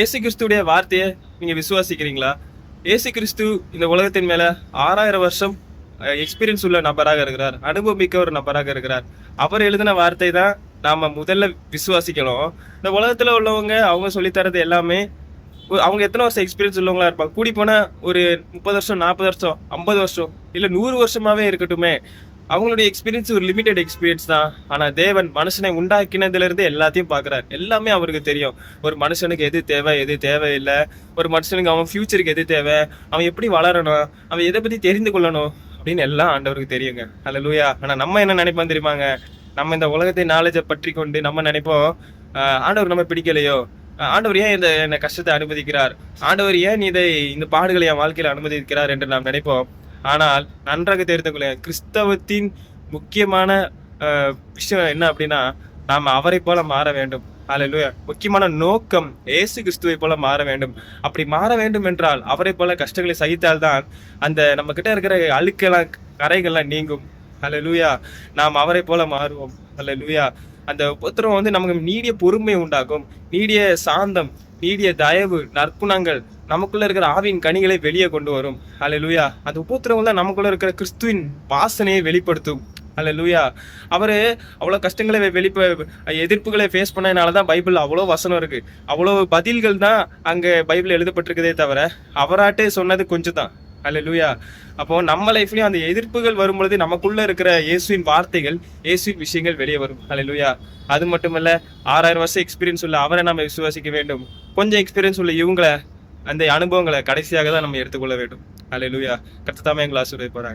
ஏசு கிறிஸ்துடைய வார்த்தையை நீங்க விசுவாசிக்கிறீங்களா? ஏசு கிறிஸ்து இந்த உலகத்தின் மேல 6000 வருஷம் எக்ஸ்பீரியன்ஸ் உள்ள நபராக இருக்கிறார், அனுபவமிக்க ஒரு நபராக இருக்கிறார். அவர் எழுதின வார்த்தை தான் நாம முதல்ல விசுவாசிக்கணும். இந்த உலகத்துல உள்ளவங்க அவங்க சொல்லித்தரது எல்லாமே அவங்க எத்தனை வருஷம் எக்ஸ்பீரியன்ஸ் உள்ளவங்களா இருப்பாங்க. கூடி போனா ஒரு 30 வருஷம், 40 வருஷம், 50 வருஷம், இல்ல 100 வருஷமாவே இருக்கட்டுமே. அவங்களுடைய எக்ஸ்பீரியன்ஸ் ஒரு லிமிடெட் எக்ஸ்பீரியன்ஸ் தான். ஆனா தேவன் மனுஷனை உண்டாக்கினதுல இருந்து எல்லாத்தையும் பாக்குறாரு. எல்லாமே அவருக்கு தெரியும். ஒரு மனுஷனுக்கு எது தேவை, எது தேவையில்லை, ஒரு மனுஷனுக்கு அவன் ஃபியூச்சருக்கு எது தேவை, அவன் எப்படி வளரணும், அவன் எதை பத்தி தெரிந்து கொள்ளணும் அப்படின்னு எல்லாம் ஆண்டவருக்கு தெரியுங்க. அல்லேலூயா. ஆனா நம்ம என்ன நினைப்போம் தெரியுமாங்க? நம்ம இந்த உலகத்தை நாலேஜை பற்றி கொண்டு நம்ம நினைப்போம், ஆண்டவர் நம்ம பிடிக்கலையோ, ஆண்டவர் ஏன் இந்த கஷ்டத்தை அனுமதிக்கிறார், ஆண்டவர் ஏன் இந்த பாடுகளை என் வாழ்க்கையில அனுமதிக்கிறார் என்று நாம் நினைப்போம். ஆனால் நன்றாக தெரிந்து கொள்ள, கிறிஸ்தவத்தின் முக்கியமான விஷயம் என்ன அப்படின்னா, நாம அவரை போல மாற வேண்டும். அல்லேலூயா. முக்கியமான நோக்கம் இயேசு கிறிஸ்துவை போல மாற வேண்டும். அப்படி மாற வேண்டும் என்றால் அவரை போல கஷ்டங்களை சகித்தால்தான் அந்த நம்ம கிட்ட இருக்கிற அழுக்கெல்லாம், கரைகள்லாம் நீங்கும். அல்லேலூயா. நாம் அவரை போல மாறுவோம். அல்லேலூயா. அந்த உபத்திரவம் நமக்கு நீடிய பொறுமை உண்டாக்கும், நீடிய சாந்தம், நீடிய தயவு, நற்குணங்கள், நமக்குள்ள இருக்கிற ஆவியின் கனிகளை வெளியே கொண்டு வரும். அல்லேலூயா. அந்த உபத்திரவம் தான் நமக்குள்ள இருக்கிற கிறிஸ்துவின் வாசனையை வெளிப்படுத்தும். அல்லேலூயா. அவரு அவ்வளவு கஷ்டங்களை எதிர்ப்புகளை ஃபேஸ் பண்ணதுனாலதான் பைபிள் அவ்வளவு வசனம் இருக்கு, அவ்வளவு பதில்கள் தான் அங்க பைபிள் எழுதப்பட்டிருக்கதே தவிர அவராட்டே சொன்னது கொஞ்சம் தான். அல்லேலூயா. அப்போ நம்ம லைஃப்லயும் அந்த எதிர்ப்புகள் வரும்பொழுது நமக்குள்ள இருக்கிற இயேசுவின் வார்த்தைகள், இயேசுவின் விஷயங்கள் வெளியே வரும். அல்லேலூயா. அது மட்டுமல்ல, 6000 வருஷம் எக்ஸ்பீரியன்ஸ் உள்ள அவரை நம்ம விசுவாசிக்க வேண்டும். கொஞ்சம் எக்ஸ்பீரியன்ஸ் உள்ள இவங்களை, அந்த அனுபவங்களை கடைசியாக தான் நம்ம எடுத்துக்கொள்ள வேண்டும். அல்லேலூயா. கர்த்தர் தாமே எங்களை ஆசீர்வதிப்பாராக.